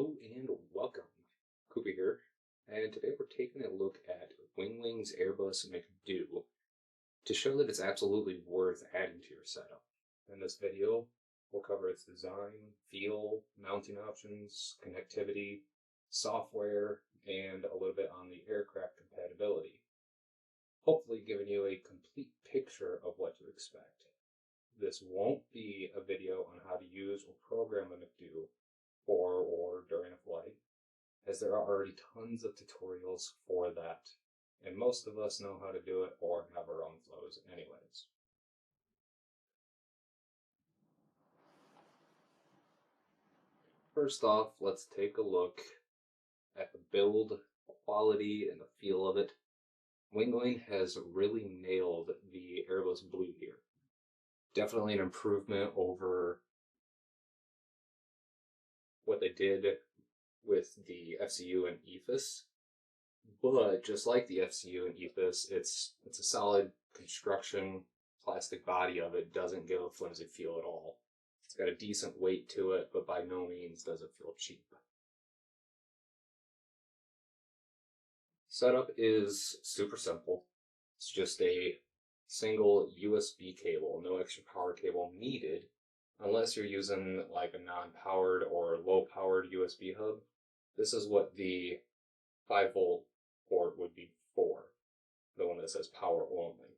Hello and welcome. Cooper here, and today we're taking a look at Winwing's Airbus MCDU to show that it's absolutely worth adding to your setup. In this video, we'll cover its design, feel, mounting options, connectivity, software, and a little bit on the aircraft compatibility, hopefully giving you a complete picture of what to expect. This won't be a video on how to use or program a MCDU for or during a flight, as there are already tons of tutorials for that, and most of us know how to do it or have our own flows anyways. First off, let's take a look at the build quality and the feel of it. Winwing has really nailed the Airbus Blue here. Definitely an improvement over what they did with the FCU and EFIS, but just like the FCU and EFIS, it's a solid construction. Plastic body of it doesn't give a flimsy feel at all. It's got a decent weight to it, but by no means does it feel cheap. Setup is super simple. It's just a single USB cable, no extra power cable needed, unless you're using like a non-powered or low-powered USB hub. This is what the 5-volt port would be for, the one that says power only.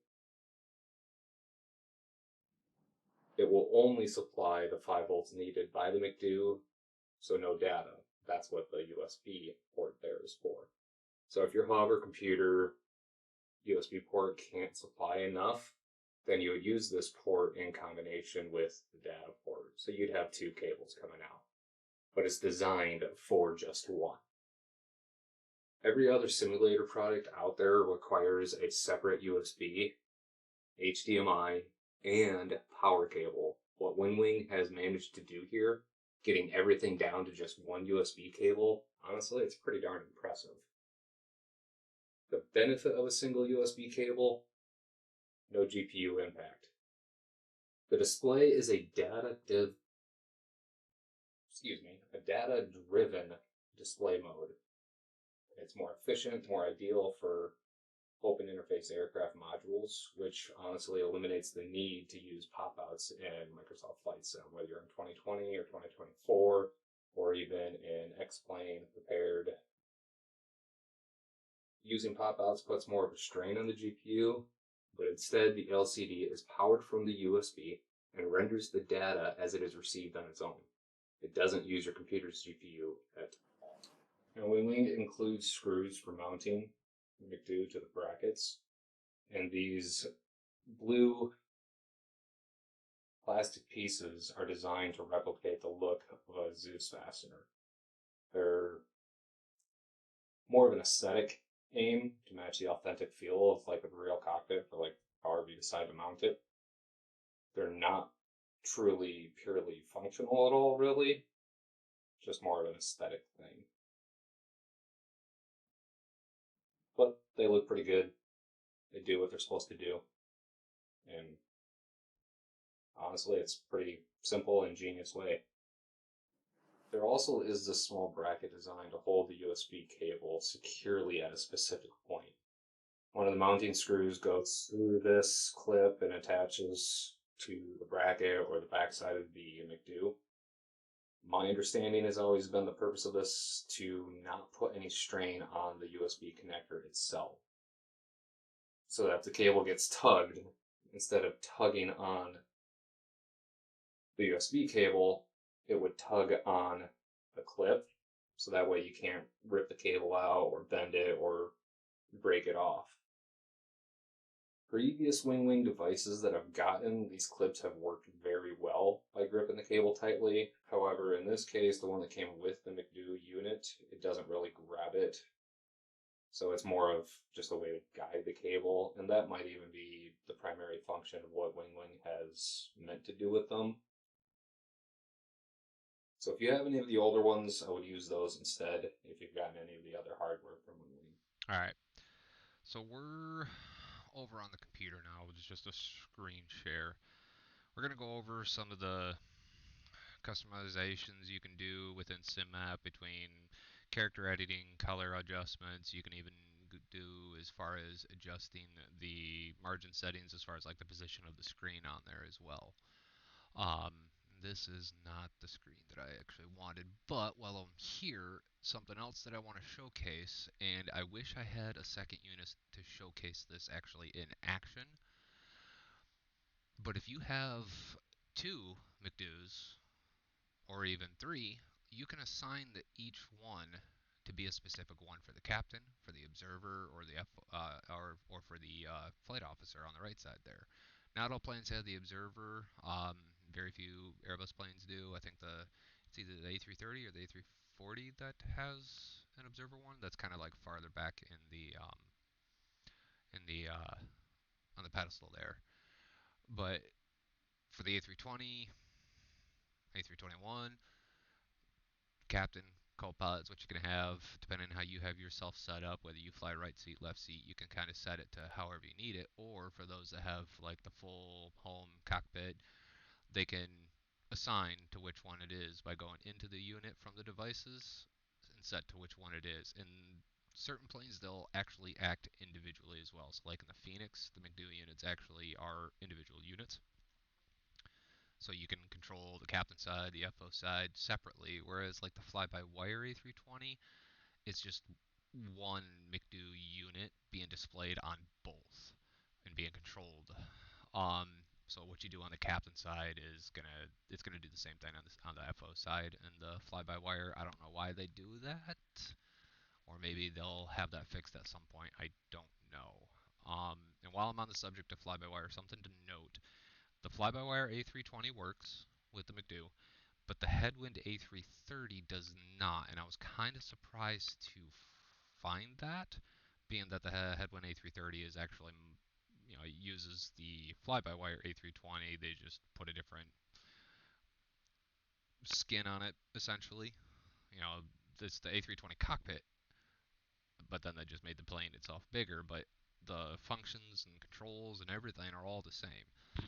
It will only supply the 5 volts needed by the MCDU, so no data. That's what the USB port there is for. So if your hub or computer USB port can't supply enough, then you would use this port in combination with the data port. So you'd have two cables coming out, but it's designed for just one. Every other simulator product out there requires a separate USB, HDMI, and power cable. What Winwing has managed to do here, getting everything down to just one USB cable, honestly, it's pretty darn impressive. The benefit of a single USB cable, no GPU impact. The display is a data-driven display mode. It's more efficient, more ideal for open interface aircraft modules, which honestly eliminates the need to use pop-outs in Microsoft Flight Sim, whether you're in 2020 or 2024, or even in X-Plane prepared. Using pop-outs puts more of a strain on the GPU, but instead the LCD is powered from the USB and renders the data as it is received on its own. It doesn't use your computer's GPU at all. Now, Winwing includes screws for mounting the MCDU to the brackets, and these blue plastic pieces are designed to replicate the look of a Zeus fastener. They're more of an aesthetic aim to match the authentic feel of like a real cockpit, for like however you decide to mount it. They're not truly purely functional at all, really. Just more of an aesthetic thing. But they look pretty good. They do what they're supposed to do. And honestly, it's pretty simple and ingenious way. There also is this small bracket designed to hold the USB cable securely at a specific point. One of the mounting screws goes through this clip and attaches to the bracket or the backside of the MCDU. My understanding has always been the purpose of this to not put any strain on the USB connector itself. So that if the cable gets tugged, instead of tugging on the USB cable, it would tug on the clip, so that way you can't rip the cable out or bend it or break it off. Previous Winwing devices that I've gotten, these clips have worked very well by gripping the cable tightly. However, in this case, the one that came with the MCDU unit, it doesn't really grab it. So it's more of just a way to guide the cable, and that might even be the primary function of what Winwing has meant to do with them. So if you have any of the older ones, I would use those instead if you've gotten any of the other hardware from Winwing. Alright, so we're over on the computer now with just a screen share. We're going to go over some of the customizations you can do within SimMap between character editing, color adjustments. You can even do as far as adjusting the margin settings as far as like the position of the screen on there as well. Um, this is not the screen that I actually wanted, but while I'm here, something else that I want to showcase, and I wish I had a second unit to showcase this actually in action, but if you have two McDoos, or even three, you can assign each one to be a specific one for the captain, for the observer, or the or for the flight officer on the right side there. Not all planes have the observer. Very few Airbus planes do. I think it's either the A330 or the A340 that has an observer one. That's kind of like farther back in the on the pedestal there. But for the A320, A321, captain, co-pilot is what you can have, depending on how you have yourself set up, whether you fly right seat, left seat, you can kind of set it to however you need it, or for those that have like the full home cockpit, they can assign to which one it is by going into the unit from the devices and set to which one it is. In certain planes, they'll actually act individually as well. So like in the Phoenix, the McDoo units actually are individual units. So you can control the captain side, the FO side separately, whereas like the fly-by-wire A320, it's just one McDoo unit being displayed on both and being controlled. Um, so what you do on the captain side is it's gonna do the same thing on the FO side and the fly-by-wire. I don't know why they do that, or maybe they'll have that fixed at some point. I don't know. And while I'm on the subject of fly-by-wire, something to note: the fly-by-wire A320 works with the McDoo, but the Headwind A330 does not, and I was kind of surprised to find that, being that the Headwind A330 is actually, it uses the fly-by-wire A320. They just put a different skin on it, essentially. You know, it's the A320 cockpit, but then they just made the plane itself bigger, but the functions and controls and everything are all the same.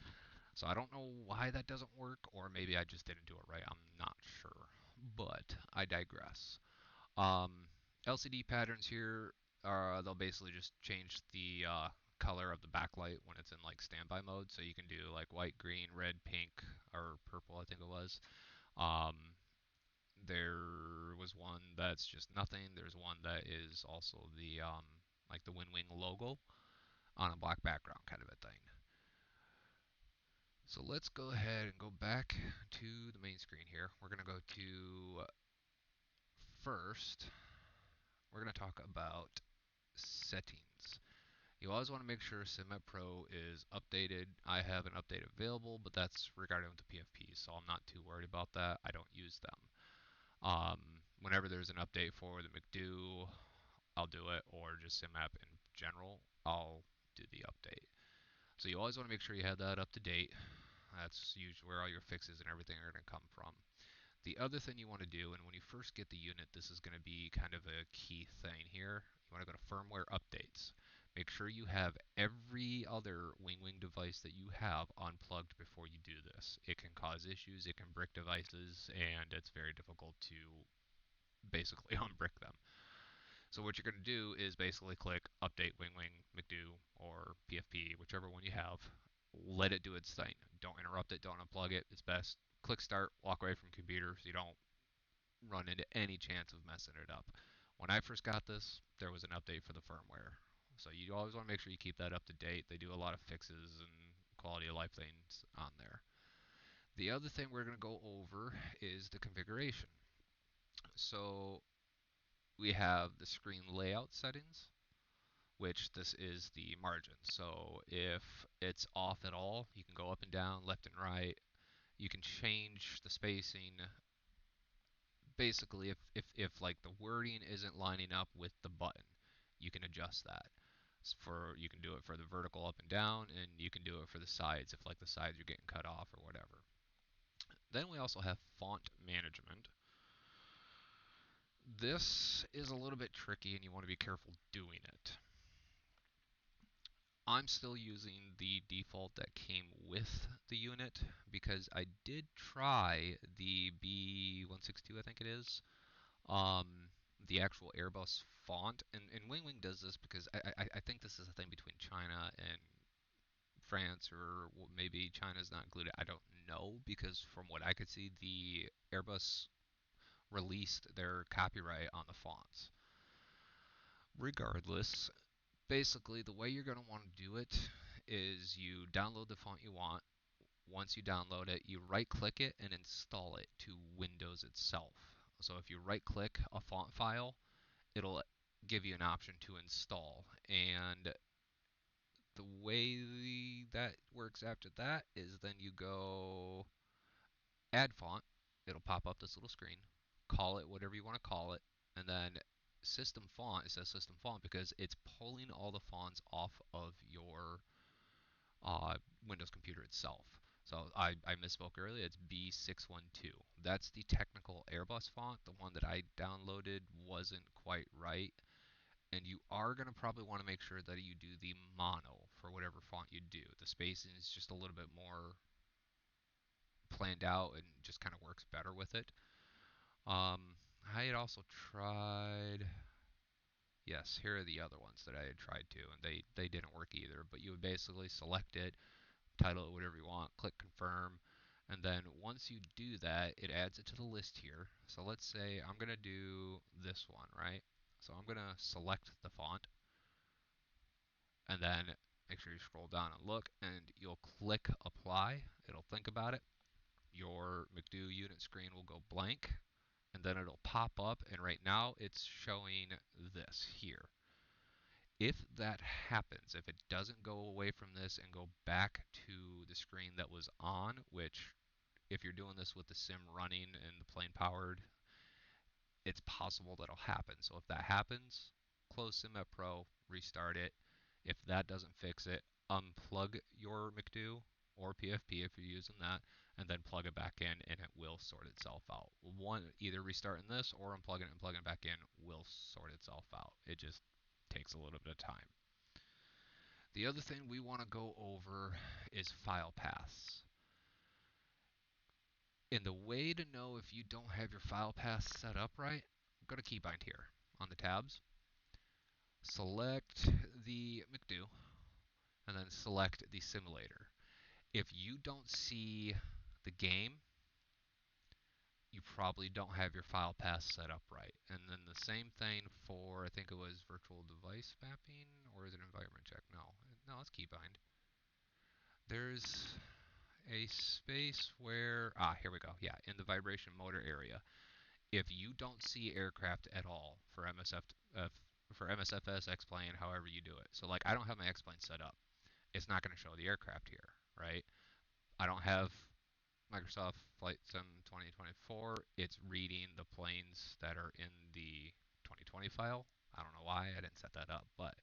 So I don't know why that doesn't work, or maybe I just didn't do it right. I'm not sure, but I digress. Um, LCD patterns here are they'll basically just change the color of the backlight when it's in like standby mode. So you can do like white, green, red, pink, or purple, I think it was. Um, there was one that's just nothing. There's one that is also the like the Winwing logo on a black background kind of a thing. So let's go ahead and go back to the main screen here. We're going to go to first, we're going to talk about settings. You always want to make sure SimMap Pro is updated. I have an update available, but that's regarding with the PFPs, so I'm not too worried about that. I don't use them. Whenever there's an update for the McDoo, I'll do it, or just SimMap in general, I'll do the update. So you always want to make sure you have that up to date. That's usually where all your fixes and everything are going to come from. The other thing you want to do, and when you first get the unit, this is going to be kind of a key thing here. You want to go to firmware updates. Make sure you have every other Winwing device that you have unplugged before you do this. It can cause issues, it can brick devices, and it's very difficult to basically unbrick them. So what you're going to do is basically click Update Winwing, McDoo, or PFP, whichever one you have. Let it do its thing. Don't interrupt it, don't unplug it. It's best. Click Start, walk away from computer so you don't run into any chance of messing it up. When I first got this, there was an update for the firmware. So you always want to make sure you keep that up to date. They do a lot of fixes and quality of life things on there. The other thing we're going to go over is the configuration. So we have the screen layout settings, which this is the margin. So if it's off at all, you can go up and down, left and right. You can change the spacing. Basically, if like the wording isn't lining up with the button, you can adjust that. You can do it for the vertical up and down, and you can do it for the sides if like the sides are getting cut off or whatever. Then we also have font management. This is a little bit tricky, and you want to be careful doing it. I'm still using the default that came with the unit because I did try the B162, I think it is, um, the actual Airbus font, and Wingwing does this because I think this is a thing between China and France, or maybe China's not included. I don't know because from what I could see, the Airbus released their copyright on the fonts. Regardless, basically the way you're going to want to do it is you download the font you want. Once you download it, you right click it and install it to Windows itself. So if you right click a font file, it'll give you an option to install. And the way that works after that is then you go add font. It'll pop up this little screen. Call it whatever you want to call it. And then system font, it says system font because it's pulling all the fonts off of your uh, Windows computer itself. So I misspoke earlier. It's B612. That's the technical Airbus font. The one that I downloaded wasn't quite right. And you are going to probably want to make sure that you do the mono for whatever font you do. The spacing is just a little bit more planned out and just kind of works better with it. I had also tried. Yes, here are the other ones that I had tried to, and they didn't work either. But you would basically select it, title it whatever you want, click confirm, and then once you do that, it adds it to the list here. So let's say I'm going to do this one, right? So I'm going to select the font, and then make sure you scroll down and look, and you'll click apply. It'll think about it. Your MCDU unit screen will go blank, and then it'll pop up, and right now it's showing this here. If that happens, if it doesn't go away from this and go back to the screen that was on, which if you're doing this with the sim running and the plane powered, it's possible that'll happen. So if that happens, close SimMap Pro, restart it. If that doesn't fix it, unplug your MCDU or PFP if you're using that, and then plug it back in, and it will sort itself out. One, either restarting this or unplugging it and plugging it back in will sort itself out. It just takes a little bit of time. The other thing we want to go over is file paths. And the way to know if you don't have your file path set up right, go to Keybind here on the tabs, select the MCDU, and then select the simulator. If you don't see the game, you probably don't have your file path set up right. And then the same thing for, I think it was virtual device mapping, or is it environment check? No, it's Keybind. There's a space where, here we go. Yeah, in the vibration motor area. If you don't see aircraft at all for for MSFS, X-Plane, however you do it. So like I don't have my X-Plane set up. It's not going to show the aircraft here, right? I don't have Microsoft Flight Sim 2024. It's reading the planes that are in the 2020 file. I don't know why I didn't set that up, but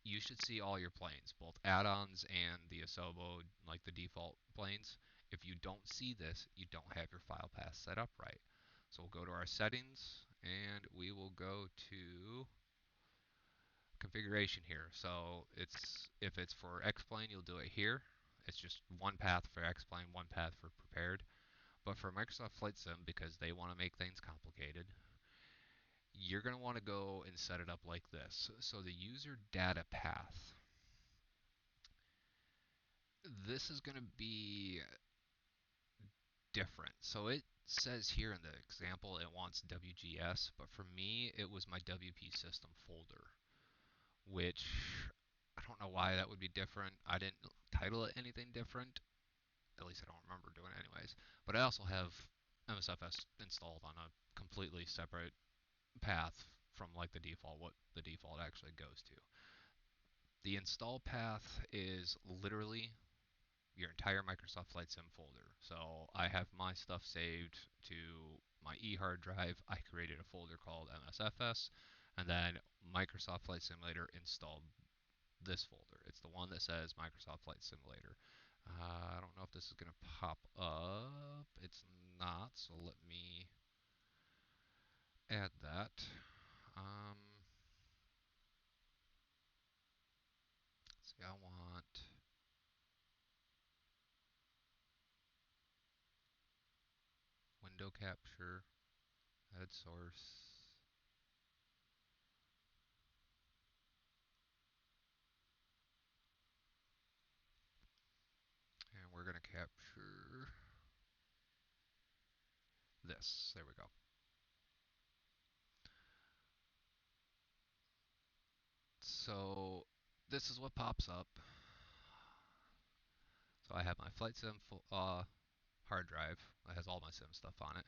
you should see all your planes, both add-ons and the Asobo, like the default planes. If you don't see this, you don't have your file path set up right. So we'll go to our settings, and we will go to configuration here. So if it's for X-Plane, you'll do it here. It's just one path for X-Plane, one path for prepared. But for Microsoft Flight Sim, because they want to make things complicated, you're going to want to go and set it up like this. So the user data path, this is going to be different. So it says here in the example it wants WGS, but for me it was my WP system folder, which I don't know why that would be different. I didn't title it anything different. At least I don't remember doing it anyways. But I also have MSFS installed on a completely separate path from like the default, what the default actually goes to. The install path is literally your entire Microsoft Flight Sim folder. So I have my stuff saved to my eHard drive. I created a folder called MSFS, and then Microsoft Flight Simulator installed this folder. It's the one that says Microsoft Flight Simulator. I don't know if this is going to pop up. It's not, so let me add that. See, I capture, head source. And we're going to capture this. There we go. So this is what pops up. So I have my flight sim hard drive that has all my sim stuff on it.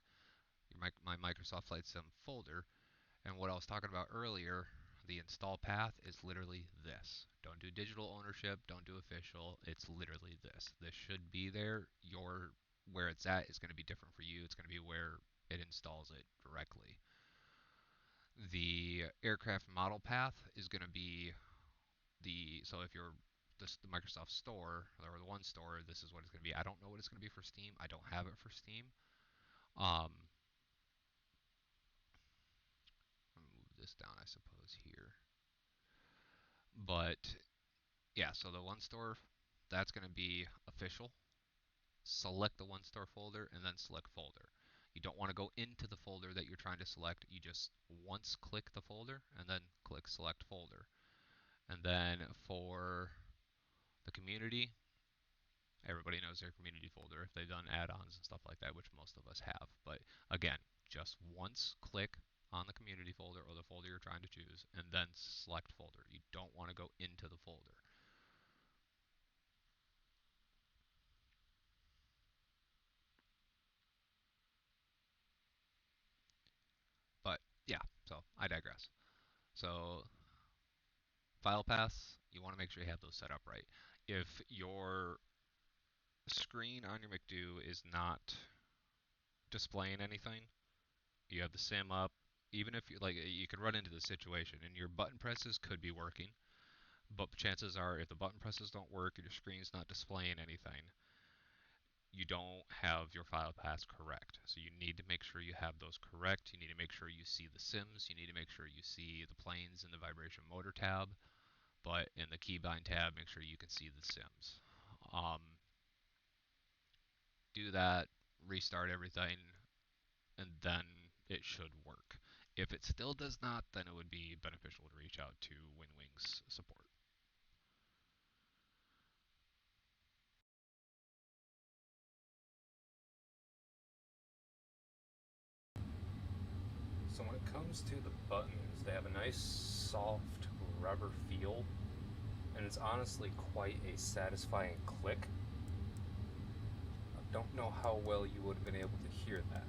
My Microsoft Flight Sim folder. And what I was talking about earlier, the install path is literally this. Don't do digital ownership, don't do official. It's literally this. This should be there. Where it's at is going to be different for you. It's going to be where it installs it directly. The aircraft model path is going to be so if you're the Microsoft Store or the One Store, this is what it's going to be. I don't know what it's going to be for Steam. I don't have it for Steam. Um, move this down, I suppose, here. But yeah, so the One Store, that's going to be official. Select the One Store folder and then select folder. You don't want to go into the folder that you're trying to select. You just once click the folder and then click select folder. And then for the community, everybody knows their community folder if they've done add-ons and stuff like that, which most of us have. But again, just once click on the community folder or the folder you're trying to choose and then select folder. You don't want to go into the folder. But yeah, so I digress. So file paths, you want to make sure you have those set up right. If your screen on your MCDU is not displaying anything, you have the sim up, even if you could run into the situation and your button presses could be working, but chances are if the button presses don't work and your screen's not displaying anything, you don't have your file paths correct. So you need to make sure you have those correct. You need to make sure you see the sims. You need to make sure you see the planes in the vibration motor tab. But in the keybind tab, make sure you can see the sims. Do that, restart everything, and then it should work. If it still does not, then it would be beneficial to reach out to Winwing's support. So when it comes to the buttons, they have a nice soft rubber feel, and it's honestly quite a satisfying click. I don't know how well you would have been able to hear that.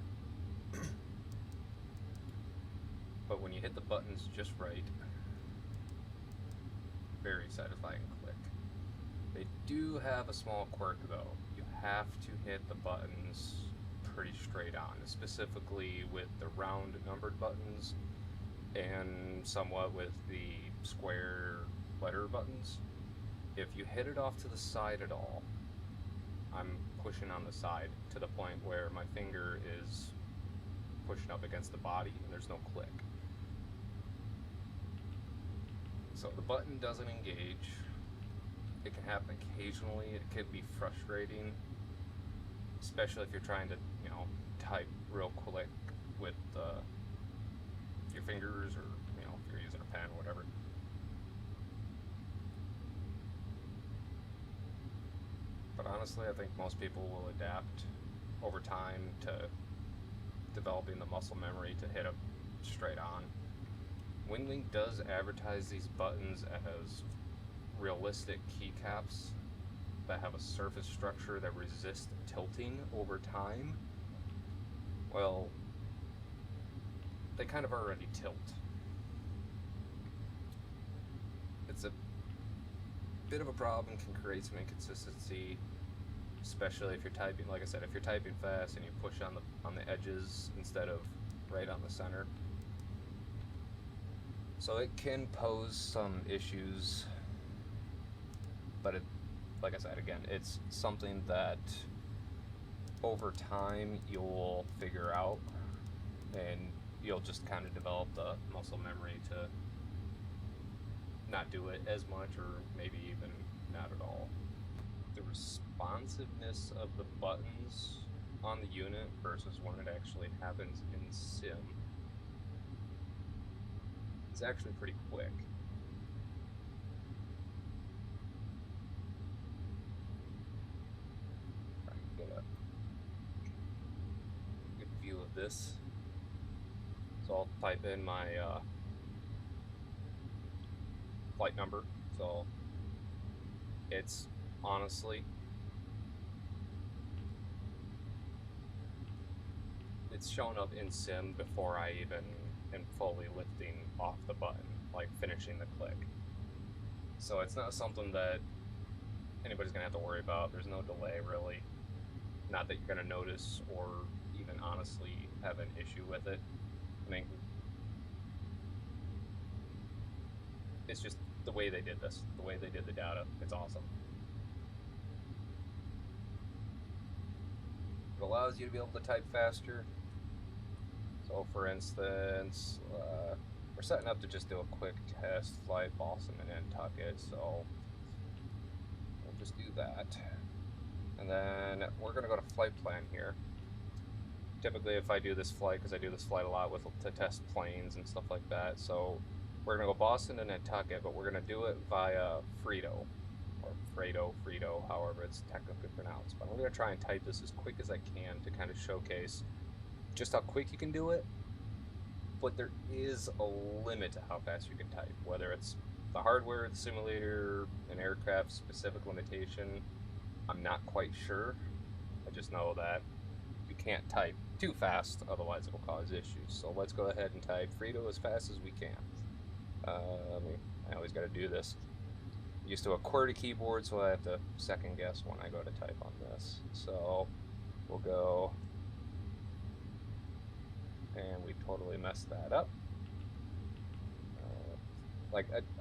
But when you hit the buttons just right, very satisfying click. They do have a small quirk though. You have to hit the buttons pretty straight on, specifically with the round numbered buttons and somewhat with the square letter buttons. If you hit it off to the side at all, I'm pushing on the side to the point where my finger is pushing up against the body and there's no click. So the button doesn't engage. It can happen occasionally. It can be frustrating, especially if you're trying to, type real quick with your fingers, or if you're using a pen or whatever. But honestly, I think most people will adapt over time to developing the muscle memory to hit them straight on. Winwing does advertise these buttons as realistic keycaps that have a surface structure that resists tilting over time. Well, they kind of already tilt. It's a bit of a problem, can create some inconsistency, especially if you're typing, like I said, if you're typing fast and you push on the edges instead of right on the center. So it can pose some issues, but like I said, again, it's something that over time you'll figure out, and you'll just kind of develop the muscle memory to not do it as much, or maybe even not at all. The responsiveness of the buttons on the unit versus when it actually happens in sim is actually pretty quick. Trying to get a good view of this. So I'll type in my flight number. So it's honestly, it's showing up in sim before I even am fully lifting off the button, like finishing the click. So it's not something that anybody's gonna have to worry about. There's no delay really. Not that you're gonna notice or even honestly have an issue with it. I mean, it's just the way they did this, the way they did the data. It's awesome. It allows you to be able to type faster. So for instance, we're setting up to just do a quick test flight Boston and Nantucket, so we'll just do that. And then we're gonna go to flight plan here. Typically if I do this flight, because I do this flight a lot to test planes and stuff like that, so we're gonna go Boston to Nantucket, but we're gonna do it via Frito, or Frito, however it's technically pronounced. But I'm gonna try and type this as quick as I can to kind of showcase just how quick you can do it, but there is a limit to how fast you can type, whether it's the hardware, the simulator, an aircraft specific limitation. I'm not quite sure. I just know that you can't type too fast, otherwise it will cause issues. So let's go ahead and type Frito as fast as we can. I always got to do this. I'm used to a QWERTY keyboard, so I have to second guess when I go to type on this. So we'll go, and we totally messed that up.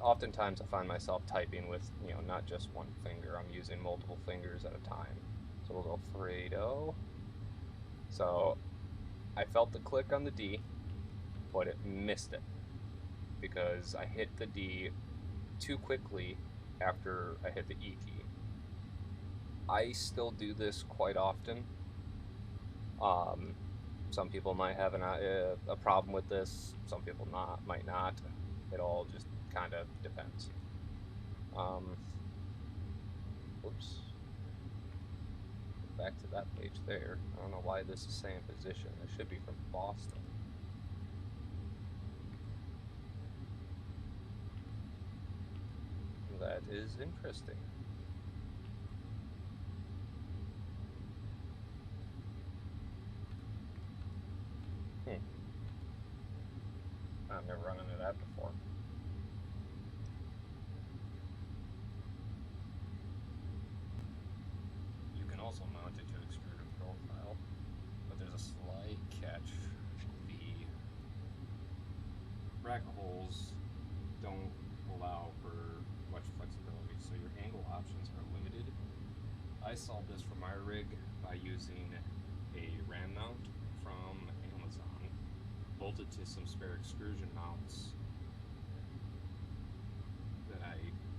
Oftentimes I find myself typing with, not just one finger. I'm using multiple fingers at a time. So we'll go Frito. So I felt the click on the D, but it missed it because I hit the D too quickly after I hit the E key. I still do this quite often. Some people might have a problem with this. Some people might not. It all just kind of depends. Whoops. Back to that page there. I don't know why this is saying position. It should be from Boston. That is interesting. I've never run into that before. You can also mount it to extruder profile, but there's a slight catch. The bracket holes don't allow for much flexibility, so your angle options are limited. I solved this for my rig by using a ram mount from Amazon, bolted to some spare extrusion mounts that I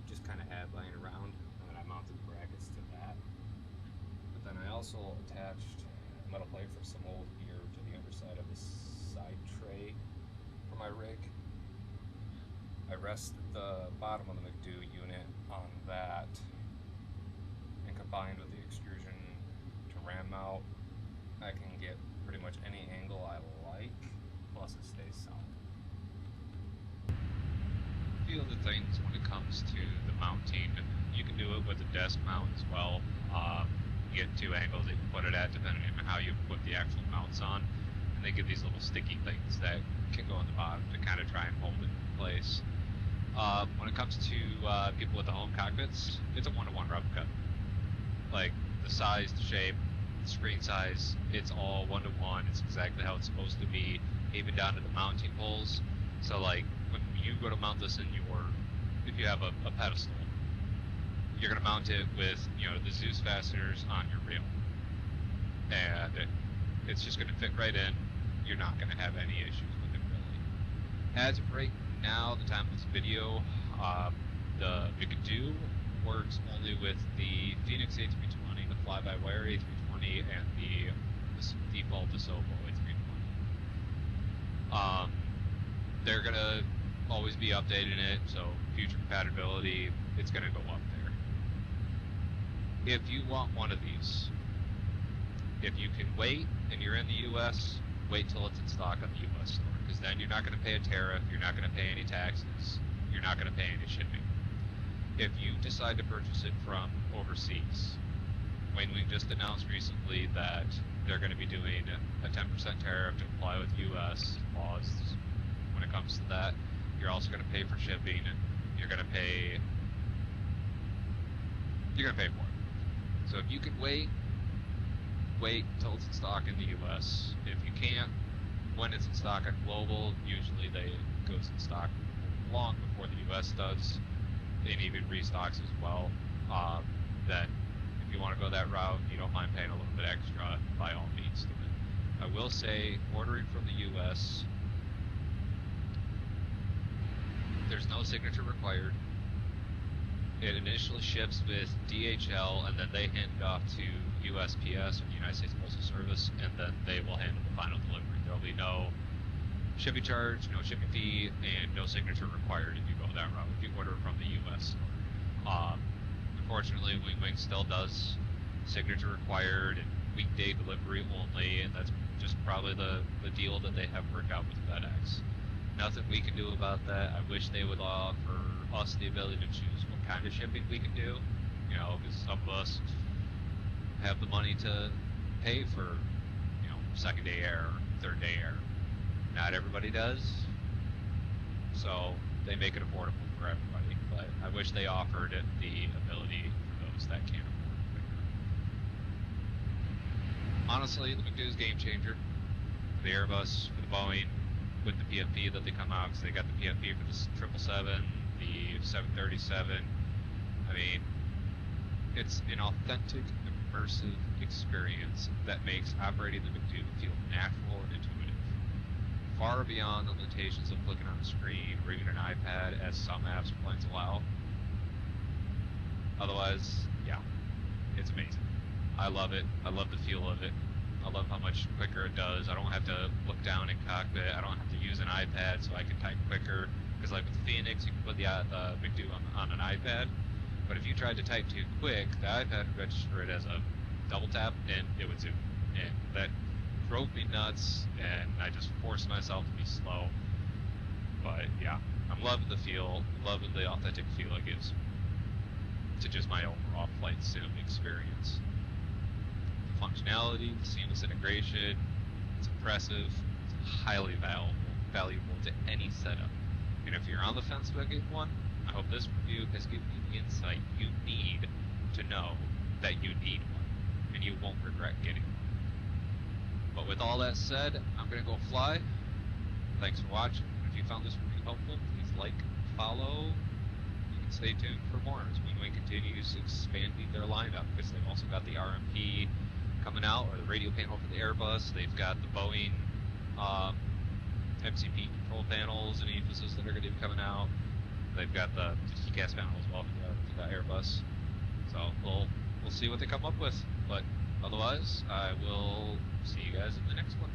just kind of had laying around, and then I mounted the brackets to that. But then I also attached a metal plate for some old gear to the underside of the side tray for my rig. I rest the bottom of the MCDU unit on that, and combined with the extrusion to ram mount, I can get pretty much any angle I like, plus it stays solid. A few other things when it comes to the mounting, you can do it with a desk mount as well. You get two angles that you can put it at depending on how you put the actual mounts on, and they give these little sticky things that can go on the bottom to kind of try and hold it in place. When it comes to people with the home cockpits, it's a one-to-one replica. Like the size, the shape, the screen size, it's all one-to-one. It's exactly how it's supposed to be, even down to the mounting poles. So like when you go to mount this in if you have a pedestal, you're going to mount it with the Zeus fasteners on your reel, and it's just going to fit right in. You're not going to have any issues with it really. As of right now, the time of this video, the MCDU works only with the Phoenix A320, the fly-by-wire A320, and the this default DeSoto A320. They're gonna always be updating it, so future compatibility, it's gonna go up there. If you want one of these, if you can wait and you're in the US, wait till it's in stock on the US store, because then you're not gonna pay a tariff, you're not gonna pay any taxes, you're not gonna pay any shipping. If you decide to purchase it from overseas, Winwing just announced recently that they're going to be doing a 10% tariff to apply with U.S. laws when it comes to that. You're also going to pay for shipping, and you're going to pay more. So if you can wait until it's in stock in the U.S. If you can't, when it's in stock on global, usually it goes in stock long before the U.S. does, and even restocks as well. Then if you want to go that route, you don't mind paying a little bit extra, by all means do it. I will say, ordering from the US, there's no signature required. It initially ships with DHL, and then they hand it off to USPS, or the United States Postal Service, and then they will handle the final delivery. There will be no shipping charge, no shipping fee, and no signature required if you go that route, if you order from the US store. Unfortunately, Winwing still does signature required and weekday delivery only, and that's just probably the deal that they have worked out with FedEx. Nothing we can do about that. I wish they would offer us the ability to choose what kind of shipping we can do, because some of us have the money to pay for, second day air or third day air. Not everybody does, so they make it affordable for everybody. But I wish they offered it the ability for those that can't afford it quicker. Honestly, the MCDU is a game changer. For the Airbus, for the Boeing, with the PFP that they come out, because they got the PFP for the 777, the 737. I mean, it's an authentic, immersive experience that makes operating the MCDU feel natural and intuitive. Far beyond the limitations of clicking on a screen or even an iPad, as some apps or planes allow. Otherwise, yeah, it's amazing. I love it. I love the feel of it. I love how much quicker it does. I don't have to look down in cockpit. I don't have to use an iPad so I can type quicker. Because like with Phoenix, you can put the MCDU on an iPad. But if you tried to type too quick, the iPad would register it as a double tap, and it would zoom. And that drove me nuts, and I just forced myself to be slow. But yeah, I'm loving the feel, loving the authentic feel it gives to just my overall flight sim experience. The functionality, the seamless integration, it's impressive, it's highly valuable to any setup. And if you're on the fence about getting one, I hope this review has given you the insight you need to know that you need one, and you won't regret getting one. But with all that said, I'm going to go fly. Thanks for watching. If you found this review helpful, please like, follow. You can stay tuned for more as Winwing continues expanding their lineup, because they've also got the RMP coming out, or the radio panel for the Airbus. They've got the Boeing MCP control panels and emphasis that are going to be coming out. They've got the TCAS panel as well for the Airbus. So we'll see what they come up with. But otherwise, I will see you guys in the next one.